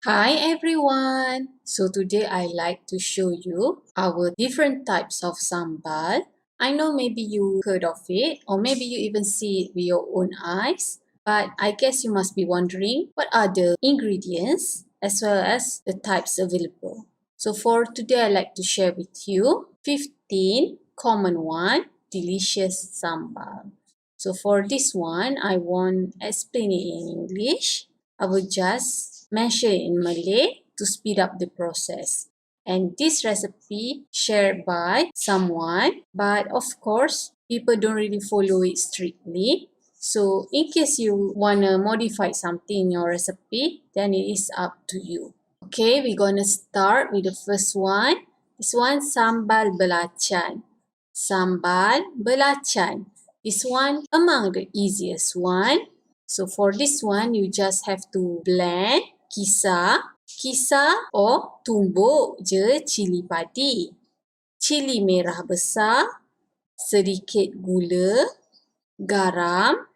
Hi everyone! So today I like to show you our different types of sambal. I know maybe you heard of it or maybe you even see it with your own eyes, but I guess you must be wondering what are the ingredients as well as the types available. So for today I like to share with you 15 common one delicious sambal. So for this one I won't explain it in English. I will just mention it in Malay to speed up the process. And this recipe shared by someone, but of course, people don't really follow it strictly. So in case you want to modify something in your recipe, then it is up to you. Okay, we're going to start with the first one. This one, sambal belacan. Sambal belacan. This one among the easiest one. So for this one, you just have to blend kisar or tumbuk je cili padi. Cili merah besar, sedikit gula, garam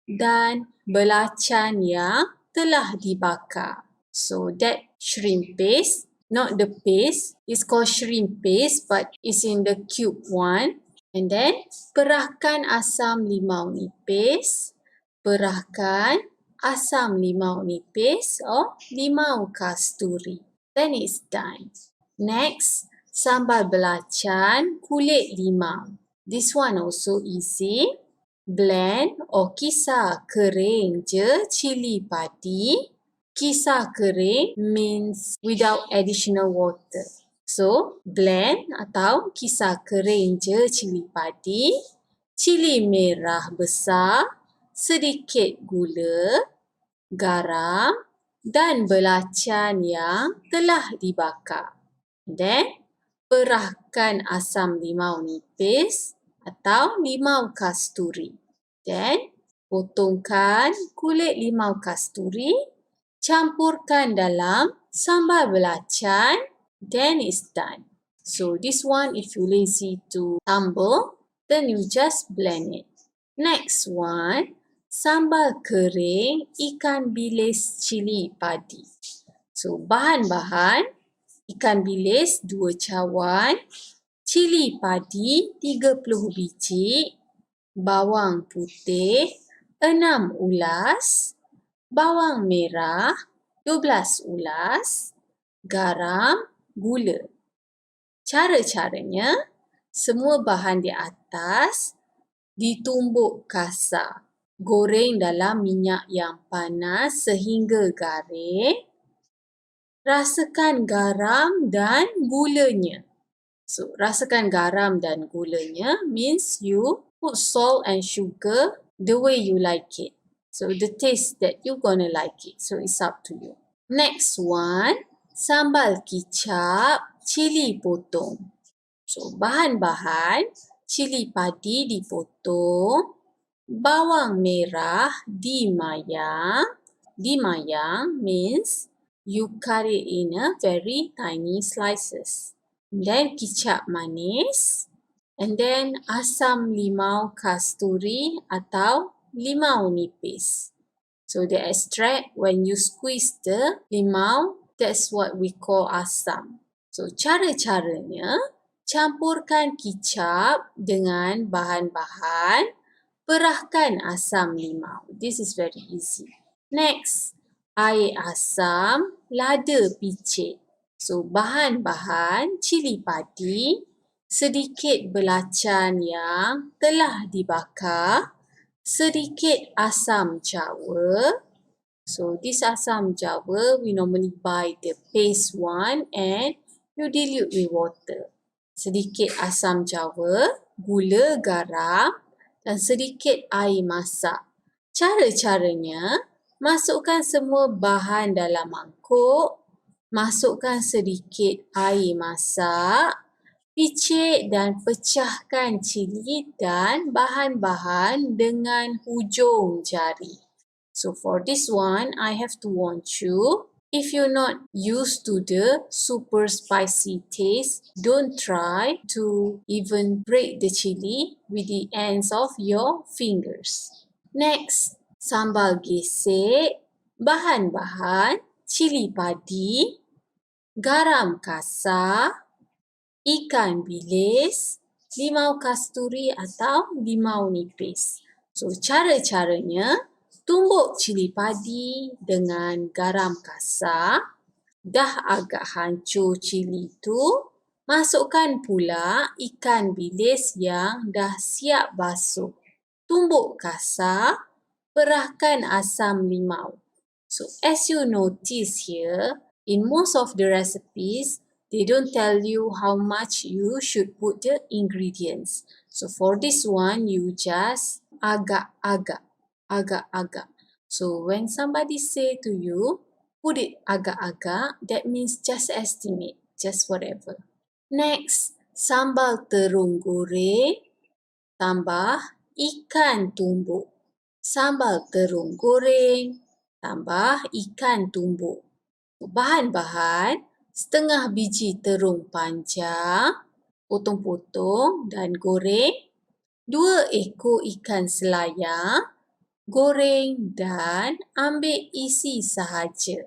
dan belacan yang telah dibakar. So that shrimp paste, not the paste, it's called shrimp paste but it's in the cube one. And then perahkan asam limau nipis, perahkan asam limau nipis or limau kasturi. Then it's done. Next, sambal belacan kulit limau. This one also easy. Blend or kisar kering je cili padi. Kisar kering means without additional water. So, blend atau kisar kering je cili padi. Cili merah besar, sedikit gula, garam dan belacan yang telah dibakar. Then, perahkan asam limau nipis atau limau kasturi. Then, potongkan kulit limau kasturi, campurkan dalam sambal belacan, then it's done. So this one, if you lazy to tumble, then you just blend it. Next one, sambal kering ikan bilis cili padi. So bahan-bahan, ikan bilis 2 cawan, cili padi 30 biji, bawang putih 6 ulas, bawang merah 12 ulas, garam, gula. Cara-caranya, semua bahan di atas ditumbuk kasar. Goreng dalam minyak yang panas sehingga garing. Rasakan garam dan gulanya. So, rasakan garam dan gulanya means you put salt and sugar the way you like it. So, the taste that you're gonna like it. So, it's up to you. Next one, sambal kicap, cili potong. So, bahan-bahan, cili padi dipotong, bawang merah dimayang. Dimayang means you cut it in a very tiny slices. Then kicap manis. And then asam limau kasturi atau limau nipis. So the extract, when you squeeze the limau, that's what we call asam. So cara-caranya, campurkan kicap dengan bahan-bahan, perahkan asam limau. This is very easy. Next, air asam lada picit. So bahan-bahan cili padi, sedikit belacan yang telah dibakar, sedikit asam jawa. So this asam jawa, we normally buy the paste one and you dilute with water. Sedikit asam jawa, gula, garam dan sedikit air masak. Cara-caranya, masukkan semua bahan dalam mangkuk, masukkan sedikit air masak, picit dan pecahkan cili dan bahan-bahan dengan hujung jari. So for this one, I have to warn you, if you're not used to the super spicy taste, don't try to even break the chili with the ends of your fingers. Next, sambal gesek. Bahan-bahan, cili padi, garam kasar, ikan bilis, limau kasturi atau limau nipis. So, cara-caranya, tumbuk cili padi dengan garam kasar. Dah agak hancur cili tu, masukkan pula ikan bilis yang dah siap basuh. Tumbuk kasar, perahkan asam limau. So, as you notice here, in most of the recipes, they don't tell you how much you should put the ingredients. So, for this one, you just agak-agak. So, when somebody say to you, put it agak-agak, that means just estimate, just whatever. Next, sambal terung goreng tambah ikan tumbuk. Sambal terung goreng tambah ikan tumbuk. Bahan-bahan, setengah biji terung panjang, potong-potong dan goreng, 2 ekor ikan selayang, goreng dan ambil isi sahaja.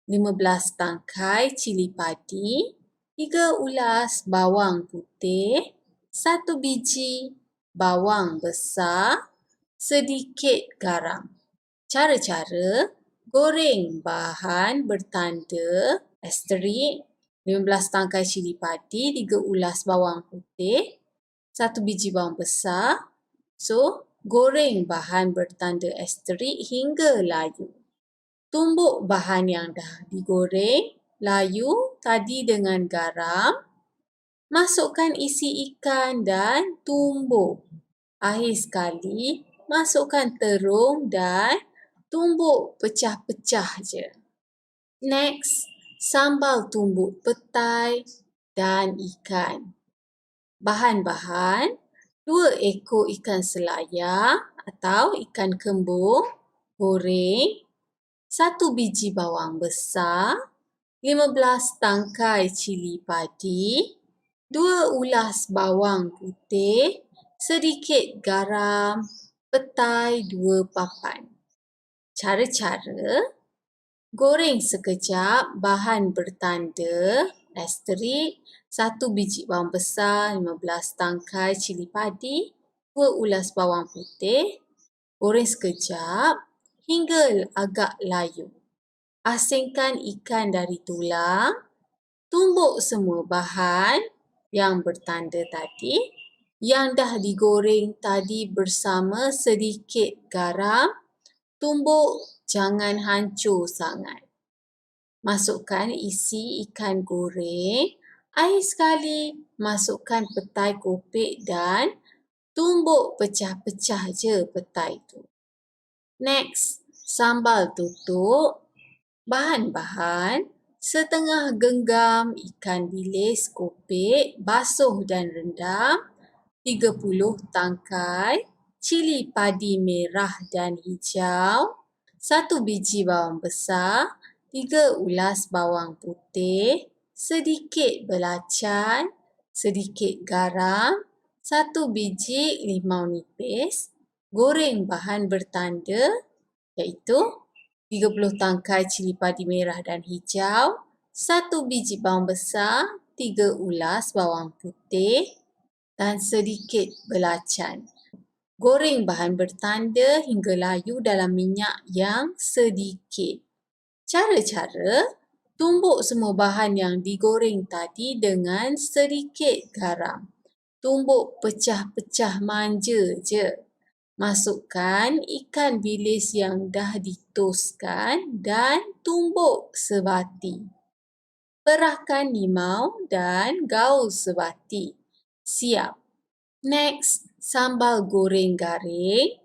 15 tangkai cili padi, 3 ulas bawang putih, 1 biji bawang besar, sedikit garam. Cara-cara, goreng bahan bertanda asterik, 15 tangkai cili padi, 3 ulas bawang putih, 1 biji bawang besar. So, goreng bahan bertanda asterik hingga layu. Tumbuk bahan yang dah digoreng, layu tadi dengan garam. Masukkan isi ikan dan tumbuk. Akhir sekali, masukkan terung dan tumbuk pecah-pecah je. Next, sambal tumbuk petai dan ikan. Bahan-bahan, 2 ekor ikan selayang atau ikan kembung, goreng, 1 biji bawang besar, 15 tangkai cili padi, 2 ulas bawang putih, sedikit garam, petai 2 papan. Cara-cara, goreng sekejap bahan bertanda asterik, 1 biji bawang besar, 15 tangkai cili padi, 2 ulas bawang putih. Goreng sekejap hingga agak layu. Asingkan ikan dari tulang. Tumbuk semua bahan yang bertanda tadi yang dah digoreng tadi bersama sedikit garam. Tumbuk jangan hancur sangat. Masukkan isi ikan goreng. Akhir sekali, masukkan petai kopek dan tumbuk pecah-pecah je petai tu. Next, sambal tutuk. Bahan-bahan, setengah genggam ikan bilis kopek, basuh dan rendam, 30 tangkai cili padi merah dan hijau, 1 biji bawang besar, 3 ulas bawang putih, sedikit belacan, sedikit garam, 1 biji limau nipis. Goreng bahan bertanda iaitu 30 tangkai cili padi merah dan hijau, 1 biji bawang besar, 3 ulas bawang putih dan sedikit belacan. Goreng bahan bertanda hingga layu dalam minyak yang sedikit. Cara-cara, tumbuk semua bahan yang digoreng tadi dengan sedikit garam. Tumbuk pecah-pecah manja je. Masukkan ikan bilis yang dah ditoskan dan tumbuk sebati. Perahkan limau dan gaul sebati. Siap. Next, sambal goreng garing.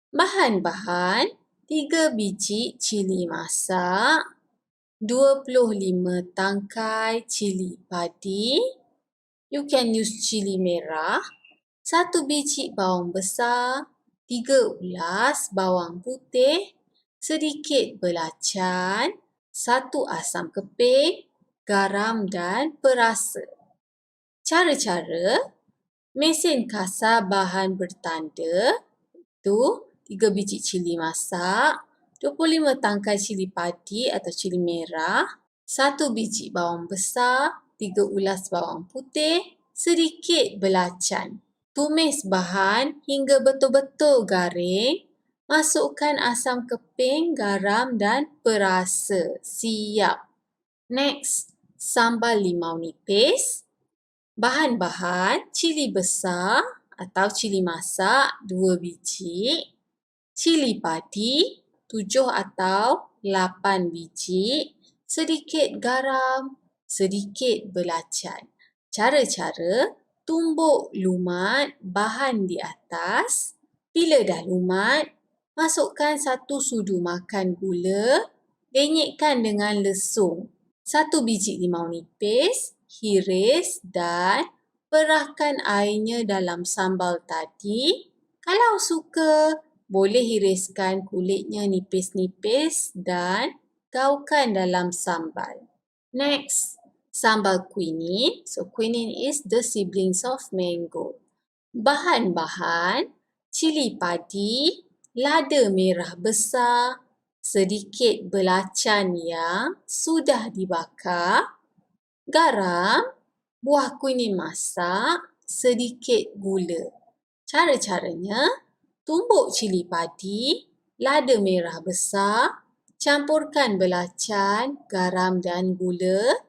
Bahan-bahan, 3 biji cili masak, 25 tangkai cili padi. You can use cili merah, 1 biji bawang besar, 3 ulas bawang putih, sedikit belacan, 1 asam keping, garam dan perasa. Cara-cara, mesin kasar bahan bertanda tu 3 biji cili masak, 25 tangkai cili padi atau cili merah, 1 biji bawang besar, 3 ulas bawang putih, sedikit belacan. Tumis bahan hingga betul-betul garing. Masukkan asam keping, garam dan perasa. Siap. Next, sambal limau nipis. Bahan-bahan, cili besar atau cili masak 2 biji, cili padi 7 atau 8 biji, sedikit garam, sedikit belacan. Cara-cara, tumbuk lumat bahan di atas. Bila dah lumat, masukkan 1 sudu makan gula, lenyekkan dengan lesung. 1 biji limau nipis, hiris dan perahkan airnya dalam sambal tadi. Kalau suka, boleh hiriskan kulitnya nipis-nipis dan gaulkan dalam sambal. Next, sambal quinine. So, quinine is the siblings of mango. Bahan-bahan, cili padi, lada merah besar, sedikit belacan yang sudah dibakar, garam, buah kunin masak, sedikit gula. Cara-caranya, tumbuk cili padi, lada merah besar, campurkan belacan, garam dan gula.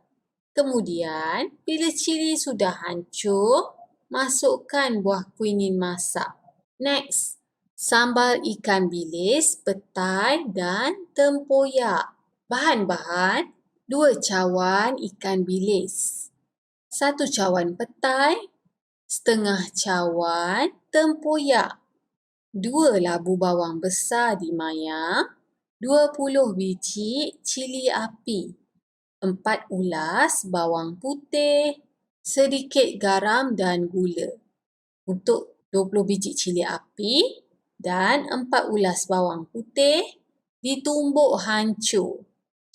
Kemudian, bila cili sudah hancur, masukkan buah kuinin masak. Next, sambal ikan bilis, petai dan tempoyak. Bahan-bahan, 2 cawan ikan bilis, 1 cawan petai, setengah cawan tempoyak, 2 labu bawang besar dimayang, 20 biji cili api, 4 ulas bawang putih, sedikit garam dan gula. Untuk 20 biji cili api dan 4 ulas bawang putih ditumbuk hancur.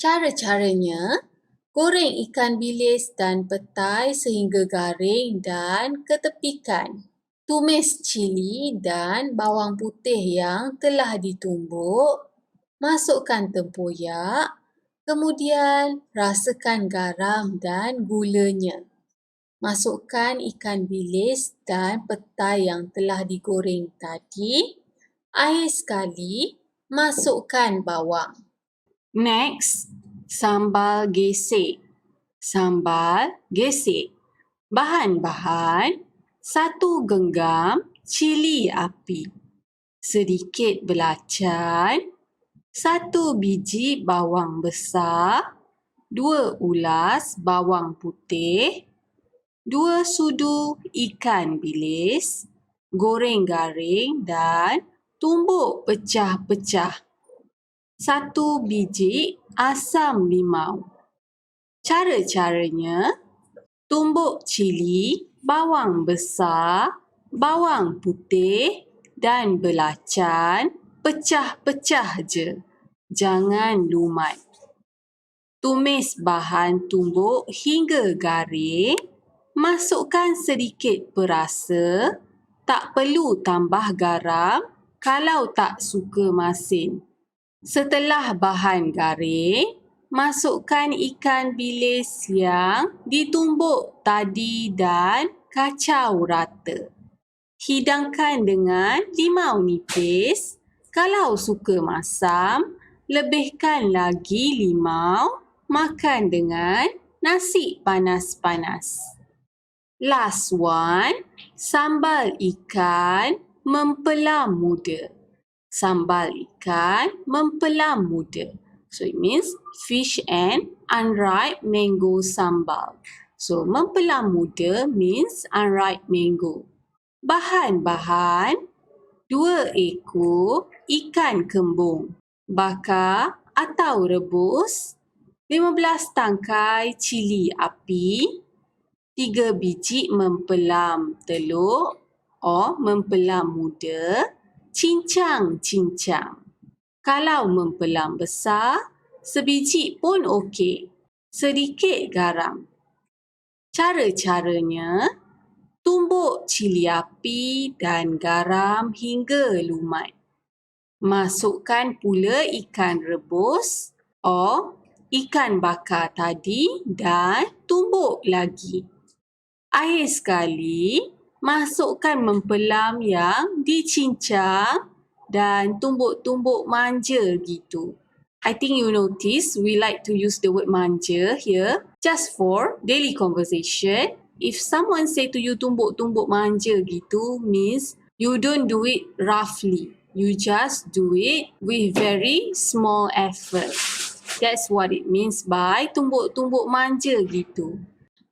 Cara-caranya, goreng ikan bilis dan petai sehingga garing dan ketepikan. Tumis cili dan bawang putih yang telah ditumbuk. Masukkan tempoyak. Kemudian, rasakan garam dan gulanya. Masukkan ikan bilis dan petai yang telah digoreng tadi. Akhir sekali, masukkan bawang. Next, sambal gesek. Sambal gesek. Bahan-bahan, 1 genggam cili api, sedikit belacan, 1 biji bawang besar, 2 ulas bawang putih, 2 sudu ikan bilis, goreng garing dan tumbuk pecah-pecah. 1 biji asam limau. Cara-caranya, tumbuk cili, bawang besar, bawang putih dan belacan pecah-pecah je. Jangan lumat. Tumis bahan tumbuk hingga garing. Masukkan sedikit perasa. Tak perlu tambah garam kalau tak suka masin. Setelah bahan garing, masukkan ikan bilis yang ditumbuk tadi dan kacau rata. Hidangkan dengan limau nipis. Kalau suka masam, lebihkan lagi limau. Makan dengan nasi panas-panas. Last one, sambal ikan mempelam muda. Sambal ikan mempelam muda. So it means fish and unripe mango sambal. So mempelam muda means unripe mango. Bahan-bahan, 2 ekor ikan kembung, bakar atau rebus, 15 tangkai cili api, 3 biji mempelam telur mempelam muda, cincang-cincang. Kalau mempelam besar, sebiji pun okey. Sedikit garam. Cara-caranya, tumbuk cili api dan garam hingga lumat. Masukkan pula ikan rebus or ikan bakar tadi dan tumbuk lagi. Akhir sekali, masukkan mempelam yang dicincang dan tumbuk-tumbuk manja gitu. I think you notice we like to use the word manja here just for daily conversation. If someone say to you tumbuk-tumbuk manja gitu means you don't do it roughly. You just do it with very small effort. That's what it means by tumbuk-tumbuk manja gitu.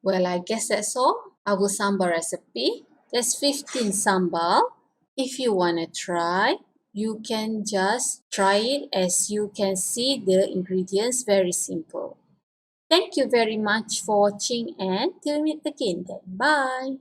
Well, I guess that's all. Our sambal recipe. There's 15 sambal. If you want to try, you can just try it. As you can see, the ingredients very simple. Thank you very much for watching and till we meet again then. Bye.